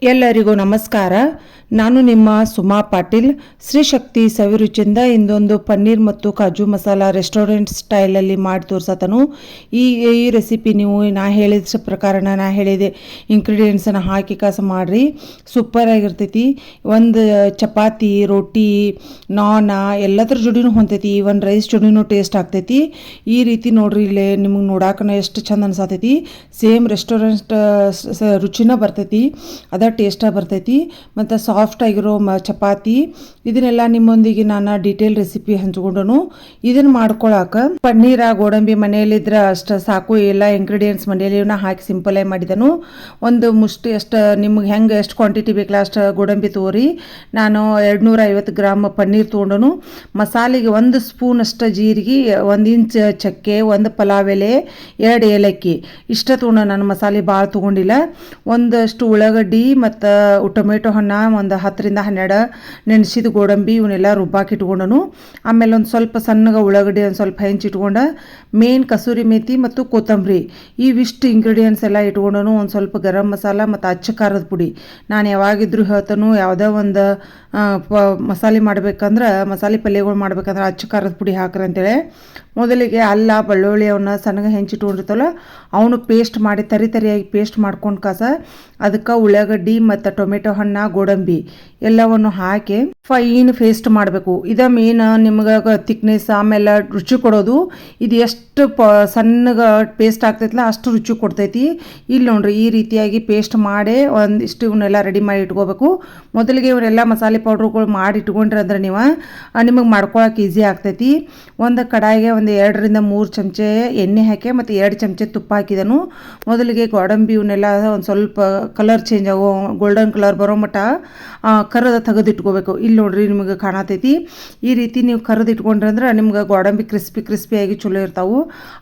ಎಲ್ಲರಿಗೂ ನಮಸ್ಕಾರ. ನಾನು ನಿಮ್ಮ ಸುಮಾ ಪಾಟೀಲ್. ಶ್ರೀ ಶಕ್ತಿ ಸವಿರುಚಿಯಿಂದ ಇಂದೊಂದು ಪನ್ನೀರ್ ಮತ್ತು ಕಾಜು ಮಸಾಲ ರೆಸ್ಟೋರೆಂಟ್ ಸ್ಟೈಲಲ್ಲಿ ಮಾಡಿ ತೋರ್ಸತನು. ಈ ರೆಸಿಪಿ ನೀವು ನಾ ಹೇಳಿದ ಪ್ರಕಾರ ನಾ ಹೇಳಿದೆ ಇಂಗ್ರೀಡಿಯೆಂಟ್ಸನ್ನು ಹಾಕಿ ಮಾಡಿರಿ, ಸೂಪರ್ ಆಗಿರ್ತೈತಿ. ಒಂದು ಚಪಾತಿ, ರೋಟಿ, ನಾನ್ ಎಲ್ಲದ್ರ ಜೋಡಿನೂ ಹೊಂತೈತಿ. ಈವನ್ ರೈಸ್ ಜೋಡಿನೂ ಟೇಸ್ಟ್ ಆಗ್ತೈತಿ. ಈ ರೀತಿ ನೋಡ್ರಿ, ಇಲ್ಲೇ ನಿಮಗೆ ನೋಡಾಕನ ಎಷ್ಟು ಚಂದ ಅನ್ಸತೈತಿ. ಸೇಮ್ ರೆಸ್ಟೋರೆಂಟ್ ರುಚಿನ ಬರ್ತೈತಿ, ಅದ ಟೇಸ್ಟ ಬರ್ತೈತಿ. ಮತ್ತು ಸಾಫ್ಟ್ ಆಗಿರೋ ಚಪಾತಿ, ಇದನ್ನೆಲ್ಲ ನಿಮ್ಮೊಂದಿಗೆ ನಾನು ಡೀಟೇಲ್ ರೆಸಿಪಿ ಹಂಚ್ಕೊಂಡನು. ಇದನ್ನು ಮಾಡ್ಕೊಳಕ ಪನ್ನೀರ, ಗೋಡಂಬಿ ಮನೆಯಲ್ಲಿದ್ರೆ ಅಷ್ಟು ಸಾಕು. ಎಲ್ಲ ಇಂಗ್ರೀಡಿಯೆಂಟ್ಸ್ ಮನೆಯಲ್ಲಿ ಹಾಕಿ ಸಿಂಪಲಾಗಿ ಮಾಡಿದನು. ಒಂದು ಮುಷ್ಟಿ ಎಷ್ಟು ನಿಮ್ಗೆ ಹೆಂಗೆ ಎಷ್ಟು ಕ್ವಾಂಟಿಟಿ ಬೇಕಲ್ಲ ಅಷ್ಟು ಗೋಡಂಬಿ ತೋರಿ ನಾನು 250 ಗ್ರಾಮ್ ಪನ್ನೀರ್ ತೊಗೊಂಡನು. ಮಸಾಲೆಗೆ 1 ಸ್ಪೂನ್ ಅಷ್ಟು ಜೀರಿಗೆ, 1 ಇಂಚ್ ಚಕ್ಕೆ, 1 ಪಲಾವ್ ಎಲೆ, 2 ಏಲಕ್ಕಿ ಇಷ್ಟ ತೊಗೊಂಡು. ನಾನು ಮಸಾಲೆ ಭಾಳ ತೊಗೊಂಡಿಲ್ಲ. ಒಂದಷ್ಟು ಉಳ್ಳಾಗಡ್ಡಿ ಮತ್ತು ಟೊಮೆಟೊ ಹಣ್ಣು ಒಂದು 10ರಿಂದ 12, ನೆನೆಸಿದ ಗೋಡಂಬಿ ಇವನ್ನೆಲ್ಲ ರುಬ್ಬಾಕಿ ಇಟ್ಕೊಂಡನು. ಆಮೇಲೆ ಒಂದು ಸ್ವಲ್ಪ ಸಣ್ಣಗೆ ಉಳ್ಳಾಗಡ್ಡಿ ಒಂದು ಸ್ವಲ್ಪ ಹೆಂಚಿಟ್ಕೊಂಡ, ಮೇನ್ ಕಸೂರಿ ಮೇಥಿ ಮತ್ತು ಕೊತ್ತಂಬರಿ ಇವಿಷ್ಟು ಇಂಗ್ರೀಡಿಯೆಂಟ್ಸ್ ಎಲ್ಲ ಇಟ್ಕೊಂಡನು. ಒಂದು ಸ್ವಲ್ಪ ಗರಂ ಮಸಾಲ ಮತ್ತು ಅಚ್ಚ ಖಾರದ ಪುಡಿ. ನಾನು ಯಾವಾಗಿದ್ರೂ ಹೇಳ್ತಾನು, ಯಾವುದೇ ಒಂದು ಮಸಾಲೆ ಮಾಡ್ಬೇಕಂದ್ರೆ, ಮಸಾಲೆ ಪಲ್ಯಗಳು ಮಾಡ್ಬೇಕಂದ್ರೆ ಅಚ್ಚ ಖಾರದ ಪುಡಿ ಹಾಕ್ರಿ ಅಂತೇಳಿ. ಮೊದಲಿಗೆ ಅಲ್ಲ, ಬೆಳ್ಳುಳ್ಳಿ ಅವನ್ನ ಸಣ್ಣಗೆ ಹೆಂಚಿಟ್ಕೊಂಡಿರ್ತಲ್ಲ ಅವನು ಪೇಸ್ಟ್ ಮಾಡಿ ತರಿಯಾಗಿ ಪೇಸ್ಟ್ ಮಾಡ್ಕೊಂಡು ಅದಕ್ಕೆ ಉಳ್ಳಾಗಡ್ಡಿ ಮತ್ತು ಟೊಮೆಟೊ ಹಣ್ಣು, ಗೋಡಂಬಿ ಎಲ್ಲವನ್ನು ಹಾಕಿ ಫೈನ್ ಪೇಸ್ಟ್ ಮಾಡಬೇಕು. ಇದ ಮೇನ್ ನಿಮ್ಗೆ ತಿಕ್ನೆಸ್ ಆಮೇಲೆ ರುಚಿ ಕೊಡೋದು. ಇದು ಎಷ್ಟು ಸಣ್ಣಗೆ ಪೇಸ್ಟ್ ಆಗ್ತೈತಲ್ಲ ಅಷ್ಟು ರುಚಿ ಕೊಡ್ತೈತಿ. ಇಲ್ಲಿ ನೋಡ್ರಿ, ಈ ರೀತಿಯಾಗಿ ಪೇಸ್ಟ್ ಮಾಡಿ ಒಂದಿಷ್ಟು ಇವನ್ನೆಲ್ಲ ರೆಡಿ ಮಾಡಿ ಇಟ್ಕೋಬೇಕು. ಮೊದಲಿಗೆ ಇವರೆಲ್ಲ ಮಸಾಲೆ ಪೌಡ್ರುಗಳು ಮಾಡಿ ಇಟ್ಕೊಂಡ್ರಿ ಅಂದ್ರೆ ನಿಮಗೆ ಮಾಡ್ಕೊಳಕ್ಕೆ ಈಸಿ ಆಗ್ತೈತಿ. ಒಂದು ಕಡಾಯಿಗೆ ಒಂದು 2ರಿಂದ 3 ಚಮಚೆ ಎಣ್ಣೆ ಹಾಕಿ ಮತ್ತು 2 ಚಮಚೆ ತುಪ್ಪ ಹಾಕಿದನು. ಮೊದಲಿಗೆ ಗೋಡಂಬಿ ಇವನ್ನೆಲ್ಲ ಒಂದು ಸ್ವಲ್ಪ ಕಲರ್ ಚೇಂಜ್ ಆಗೋ ಗೋಲ್ಡನ್ ಕಲರ್ ಬರೋ ಮಟ್ಟ ಕರದ ತೆಗೆದಿಟ್ಕೋಬೇಕು. ಇಲ್ಲಿ ನೋಡ್ರಿ, ನಿಮಗೆ ಕಾಣತೈತಿ. ಈ ರೀತಿ ನೀವು ಕರೆದು ಇಟ್ಕೊಂಡ್ರಿ ಅಂದ್ರೆ ನಿಮ್ಗೆ ಗೋಡಂಬಿ ಕ್ರಿಸ್ಪಿಯಾಗಿ ಚಲೋ ಇರ್ತಾವೆ.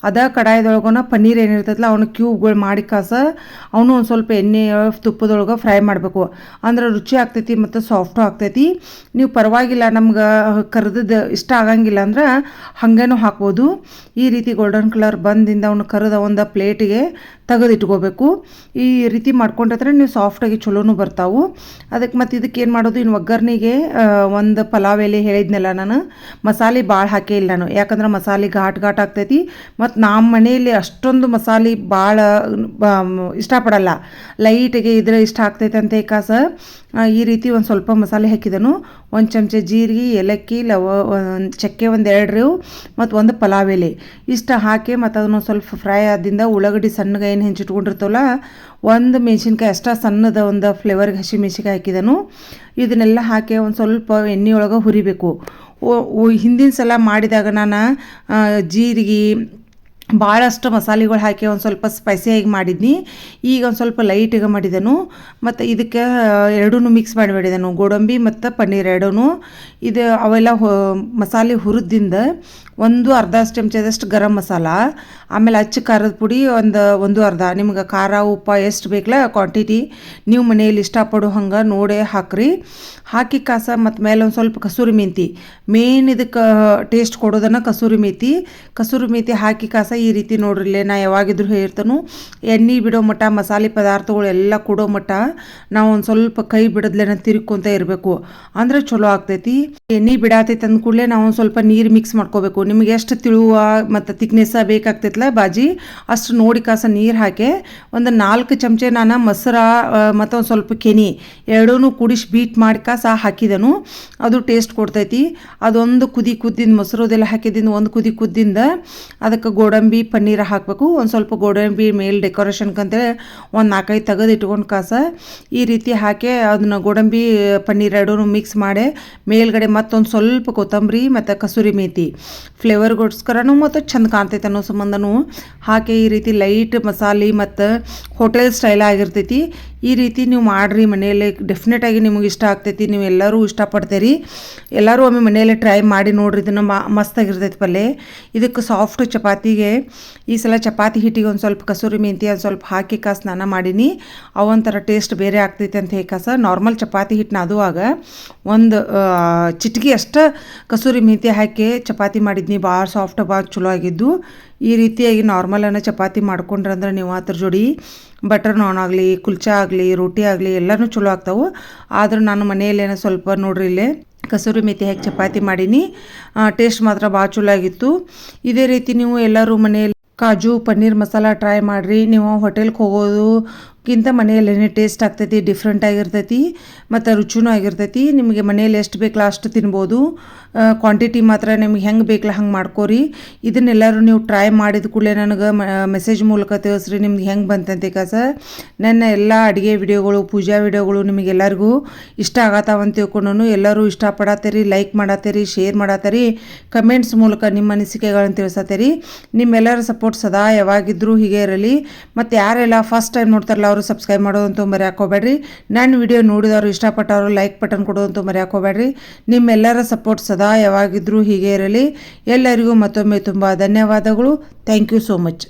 ಅದ ಕಡಾಯಿದೊಳಗನ ಪನ್ನೀರ್ ಏನಿರ್ತೈತಲ್ಲ ಅವನು ಕ್ಯೂಬ್ಗಳು ಮಾಡಿ ಅವನು ಒಂದು ಸ್ವಲ್ಪ ಎಣ್ಣೆ ತುಪ್ಪದೊಳಗೆ ಫ್ರೈ ಮಾಡಬೇಕು. ಅಂದ್ರೆ ರುಚಿ ಆಗ್ತೈತಿ ಮತ್ತು ಸಾಫ್ಟು ಆಗ್ತೈತಿ. ನೀವು ಪರವಾಗಿಲ್ಲ, ನಮ್ಗೆ ಕರೆದದ್ದು ಇಷ್ಟ ಆಗಂಗಿಲ್ಲ ಅಂದ್ರೆ ಹಾಗೇನೂ ಹಾಕ್ಬೋದು. ಈ ರೀತಿ ಗೋಲ್ಡನ್ ಕಲರ್ ಬಂದಿಂದ ಅವನು ಕರೆದ ಒಂದು ಪ್ಲೇಟಿಗೆ ತೆಗೆದಿಟ್ಕೋಬೇಕು. ಈ ರೀತಿ ಮಾಡ್ಕೊಂಡ್ರೆ ನೀವು ಸಾಫ್ಟಾಗಿ ಚಲೋನು ಬರ್ತಾವೆ. ಅದಕ್ಕೆ ಮತ್ತು ಇದಕ್ಕೆ ಏನು ಮಾಡೋದು, ಇನ್ನು ಒಗ್ಗರ್ನಿಗೆ ಒಂದು ಪಲಾವ್ ಎಲೆ ಹೇಳಿದ್ನಲ್ಲ ನಾನು, ಮಸಾಲೆ ಭಾಳ ಹಾಕೇ ಇಲ್ಲ ನಾನು. ಯಾಕಂದ್ರೆ ಮಸಾಲೆ ಘಾಟ್ ಆಗ್ತೈತಿ. ಮತ್ತು ನಮ್ಮ ಮನೆಯಲ್ಲಿ ಅಷ್ಟೊಂದು ಮಸಾಲೆ ಭಾಳ ಇಷ್ಟಪಡಲ್ಲ, ಲೈಟಿಗೆ ಇದ್ರೆ ಇಷ್ಟ ಆಗ್ತೈತೆ ಅಂತ ಈ ರೀತಿ ಒಂದು ಸ್ವಲ್ಪ ಮಸಾಲೆ ಹಾಕಿದನು. 1 ಚಮಚೆ ಜೀರಿಗೆ, ಏಲಕ್ಕಿ, ಚಕ್ಕೆ ಒಂದು 2 ಮತ್ತು 1 ಪಲಾವ್ ಎಲೆ ಇಷ್ಟ ಹಾಕಿ ಮತ್ತು ಅದನ್ನು ಸ್ವಲ್ಪ ಫ್ರೈ ಆದಿಂದ ಉಳ್ಳಾಗಡ್ಡಿ ಸಣ್ಣಗೆ ಏನು ಹೆಂಚಿಟ್ಕೊಂಡಿರ್ತವಲ್ಲ 1 ಮೆಣಸಿನ್ಕಾಯಿ ಅಷ್ಟ ಸಣ್ಣದ ಒಂದು ಫ್ಲೇವರ್ಗೆ ಹಸಿ ಮೆಣಸಿನ್ಕಾಯಿ ಹಾಕಿದನು. ಇದನ್ನೆಲ್ಲ ಹಾಕಿ ಒಂದು ಸ್ವಲ್ಪ ಎಣ್ಣೆಯೊಳಗೆ ಹುರಿಬೇಕು. ಹಿಂದಿನ ಸಲ ಮಾಡಿದಾಗ ನಾನು ಜೀರಿಗೆ ಭಾಳಷ್ಟು ಮಸಾಲೆಗಳು ಹಾಕಿ ಒಂದು ಸ್ವಲ್ಪ ಸ್ಪೈಸಿಯಾಗಿ ಮಾಡಿದ್ನಿ. ಈಗ ಒಂದು ಸ್ವಲ್ಪ ಲೈಟಿಗೆ ಮಾಡಿದನು. ಮತ್ತು ಇದಕ್ಕೆ ಎರಡೂ ಮಿಕ್ಸ್ ಮಾಡಿಬಿಡಿದನು, ಗೋಡಂಬಿ ಮತ್ತು ಪನ್ನೀರ್ ಎರಡೂ. ಇದು ಅವೆಲ್ಲ ಮಸಾಲೆ ಹುರಿದಿಂದ ಒಂದು ಅರ್ಧ ಚಮಚದಷ್ಟು ಗರಂ ಮಸಾಲ, ಆಮೇಲೆ ಅಚ್ಚ ಖಾರದ ಪುಡಿ ಒಂದು ಅರ್ಧ. ನಿಮ್ಗೆ ಖಾರ ಉಪ್ಪು ಎಷ್ಟು ಬೇಕಲ್ಲ ಕ್ವಾಂಟಿಟಿ ನೀವು ಮನೆಯಲ್ಲಿ ಇಷ್ಟಪಡೋ ಹಂಗೆ ನೋಡಿ ಹಾಕ್ರಿ. ಹಾಕಿ ಮತ್ತು ಮೇಲೆ ಒಂದು ಸ್ವಲ್ಪ ಕಸೂರಿ ಮೆಂತಿ. ಮೇನ್ ಇದಕ್ಕೆ ಟೇಸ್ಟ್ ಕೊಡೋದನ್ನು ಕಸೂರಿ ಮೇಥಿ ಹಾಕಿ ಈ ರೀತಿ ನೋಡ್ರಿಲ್ಲೇ ನಾ ಯಾವಾಗಿದ್ರು ಹೇಳ್ತಾನು, ಎಣ್ಣೆ ಬಿಡೋ ಮಟ್ಟ ಮಸಾಲೆ ಪದಾರ್ಥಗಳು ಎಲ್ಲ ಕೊಡೋ ಮಟ್ಟ ನಾವು ಒಂದು ಸ್ವಲ್ಪ ಕೈ ಬಿಡದ್ಲೇನ ತಿರ್ಕೊಂತ ಇರಬೇಕು, ಅಂದ್ರೆ ಚಲೋ ಆಗ್ತೈತಿ. ಎಣ್ಣೆ ಬಿಡಾತೈತಿ ಅಂದ ಕೂಡಲೇ ನಾವು ಒಂದು ಸ್ವಲ್ಪ ನೀರು ಮಿಕ್ಸ್ ಮಾಡ್ಕೋಬೇಕು. ನಿಮಗೆ ಎಷ್ಟು ತಿಳುವ ಮತ್ತು ತಿಕ್ನೆಸ್ ಬೇಕಾಗ್ತೈತಲ್ಲ ಬಾಜಿ ಅಷ್ಟು ನೋಡಿ ನೀರು ಹಾಕಿ ಒಂದು 4 ಚಮಚೆ ನಾನು ಮೊಸರು ಮತ್ತು ಒಂದು ಸ್ವಲ್ಪ ಕೆನೆ ಎರಡೂ ಕುಡಿಸಿ ಬೀಟ್ ಮಾಡಿ ಹಾಕಿದನು. ಅದು ಟೇಸ್ಟ್ ಕೊಡ್ತೈತಿ. ಅದೊಂದು ಕುದ್ದಿಂದ ಮೊಸರುದೆಲ್ಲ ಹಾಕಿದಿಂದ ಒಂದು ಕುದ್ದಿಂದ ಅದಕ್ಕೆ ಗೋಡಂಬಿ ಪನ್ನೀರ ಹಾಕಬೇಕು. ಒಂದು ಸ್ವಲ್ಪ ಗೋಡಂಬಿ ಮೇಲೆ ಡೆಕೋರೇಷನ್ಕಂತೇಳಿ ಒಂದು 4-5 ತೆಗೆದು ಇಟ್ಕೊಂಡು ಈ ರೀತಿ ಹಾಕಿ ಅದನ್ನ ಗೋಡಂಬಿ ಪನ್ನೀರ್ ಎರಡೂ ಮಿಕ್ಸ್ ಮಾಡಿ ಮೇಲ್ಗಡೆ ಮತ್ತೊಂದು ಸ್ವಲ್ಪ ಕೊತ್ತಂಬರಿ ಮತ್ತು ಕಸೂರಿ ಮೇಥಿ ಫ್ಲೇವರ್ಗೋಸ್ಕರನೂ ಮತ್ತು ಚಂದ ಕಾಣ್ತೈತೆ ಅನ್ನೋ ಸಂಬಂಧನೂ ಹಾಕಿ ಈ ರೀತಿ ಲೈಟ್ ಮಸಾಲೆ ಮತ್ತು ಹೋಟೆಲ್ ಸ್ಟೈಲ್ ಆಗಿರ್ತೈತಿ. ಈ ರೀತಿ ನೀವು ಮಾಡಿರಿ ಮನೆಯಲ್ಲೇ, ಡೆಫಿನೆಟಾಗಿ ನಿಮಗೆ ಇಷ್ಟ ಆಗ್ತೈತಿ. ನೀವು ಎಲ್ಲರೂ ಇಷ್ಟಪಡ್ತೀರಿ. ಎಲ್ಲರೂ ಒಮ್ಮೆ ಮನೆಯಲ್ಲೇ ಟ್ರೈ ಮಾಡಿ ನೋಡ್ರಿ. ಇದನ್ನು ಮಸ್ತಾಗಿರ್ತೈತಿ ಪಲ್ಯ. ಇದಕ್ಕೆ ಸಾಫ್ಟ್ ಚಪಾತಿಗೆ ಈ ಸಲ ಚಪಾತಿ ಹಿಟ್ಟಿಗೆ ಒಂದು ಸ್ವಲ್ಪ ಕಸೂರಿ ಮೆಂತಿ ಒಂದು ಸ್ವಲ್ಪ ಹಾಕಿ ಸ್ನಾನ ಮಾಡೀನಿ. ಅವೊಂಥರ ಟೇಸ್ಟ್ ಬೇರೆ ಆಗ್ತೈತೆ ಅಂತ ಹೇಳಿ ನಾರ್ಮಲ್ ಚಪಾತಿ ಹಿಟ್ಟನ್ನ ಅದುವಾಗ ಒಂದು ಚಿಟಿಕೆ ಅಷ್ಟು ಕಸೂರಿ ಮೆಂತಿ ಹಾಕಿ ಚಪಾತಿ ಮಾಡಿದ್ನಿ. ಭಾಳ ಸಾಫ್ಟ್ ಭಾಳ ಚಲೋ ಆಗಿದ್ದು. ಈ ರೀತಿಯಾಗಿ ನಾರ್ಮಲನ್ನು ಚಪಾತಿ ಮಾಡ್ಕೊಂಡ್ರಂದ್ರೆ ನೀವು ಅದ್ರ ಜೋಡಿ ಬಟರ್ ನಾನ್ ಆಗಲಿ ಕುಲ್ಚಾ ಆಗಲಿ ರೋಟಿ ಆಗಲಿ ಎಲ್ಲನೂ ಚಲೋ ಆಗ್ತಾವೆ. ಆದ್ರೆ ನಾನು ಮನೆಯಲ್ಲೇನೋ ಸ್ವಲ್ಪ ನೋಡ್ರಿ ಇಲ್ಲೇ ಕಸೂರಿ ಮೇಥಿ ಹಾಕಿ ಚಪಾತಿ ಮಾಡೀನಿ. ಟೇಸ್ಟ್ ಮಾತ್ರ ಭಾಳ ಚಲೋ ಆಗಿತ್ತು. ಇದೇ ರೀತಿ ನೀವು ಎಲ್ಲರೂ ಮನೆಯಲ್ಲಿ ಕಾಜು ಪನ್ನೀರ್ ಮಸಾಲ ಟ್ರೈ ಮಾಡಿರಿ. ನೀವು ಹೋಟೆಲ್ಗೆ ಹೋಗೋದಕ್ಕಿಂತ ಮನೆಯಲ್ಲೇ ಟೇಸ್ಟ್ ಆಗ್ತೈತಿ, ಡಿಫ್ರೆಂಟ್ ಆಗಿರ್ತೈತಿ ಮತ್ತು ರುಚಿನೂ ಆಗಿರ್ತೈತಿ. ನಿಮಗೆ ಮನೆಯಲ್ಲಿ ಎಷ್ಟು ಬೇಕಲ್ಲ ಅಷ್ಟು ತಿನ್ಬೋದು. ಕ್ವಾಂಟಿಟಿ ಮಾತ್ರ ನಿಮ್ಗೆ ಹೆಂಗೆ ಬೇಕಲ್ಲ ಹಂಗೆ ಮಾಡ್ಕೋರಿ. ಇದನ್ನೆಲ್ಲರೂ ನೀವು ಟ್ರೈ ಮಾಡಿದ ಕೂಡಲೇ ನನಗೆ ಮೆಸೇಜ್ ಮೂಲಕ ತಿಳಿಸ್ರಿ ನಿಮ್ಗೆ ಹೆಂಗೆ ಬಂತಂತೆ. ನನ್ನ ಎಲ್ಲ ಅಡುಗೆ ವಿಡಿಯೋಗಳು ಪೂಜಾ ವಿಡಿಯೋಗಳು ನಿಮಗೆಲ್ಲರಿಗೂ ಇಷ್ಟ ಆಗತ್ತಾವಂತ ತಿಳ್ಕೊಂಡು ಎಲ್ಲರೂ ಇಷ್ಟಪಡತ್ತೀರಿ, ಲೈಕ್ ಮಾಡತ್ತೀರಿ, ಶೇರ್ ಮಾಡತ್ತೀರಿ, ಕಮೆಂಟ್ಸ್ ಮೂಲಕ ನಿಮ್ಮ ಅನಿಸಿಕೆಗಳನ್ನು ತಿಳಿಸತ್ತೀರಿ. ನಿಮ್ಮೆಲ್ಲರ ಸಪೋರ್ಟ್ ಸದಾ ಯಾವಾಗಿದ್ದರೂ ಹೀಗೆ ಇರಲಿ. ಮತ್ತು ಯಾರೆಲ್ಲ ಫಸ್ಟ್ ಟೈಮ್ ನೋಡ್ತಾರಲ್ಲ ಅವರು ಸಬ್ಸ್ಕ್ರೈಬ್ ಮಾಡೋದಂತೂ ಮರೆಯೋಕೆ ಹೋಗ್ಬೇಡ್ರಿ. ನನ್ನ ವಿಡಿಯೋ ನೋಡಿದವರು ಇಷ್ಟಪಟ್ಟವರು ಲೈಕ್ ಬಟನ್ ಕೊಡೋದಂತೂ ಮರೆಯೋಕೆ ಹೋಗ್ಬೇಡ್ರಿ. ನಿಮ್ಮೆಲ್ಲರ ಸಪೋರ್ಟ್ ಸದಾ ಯಾವಾಗಿದ್ದರೂ ಹೀಗೆ ಇರಲಿ. ಎಲ್ಲರಿಗೂ ಮತ್ತೊಮ್ಮೆ ತುಂಬ ಧನ್ಯವಾದಗಳು. Thank you so much.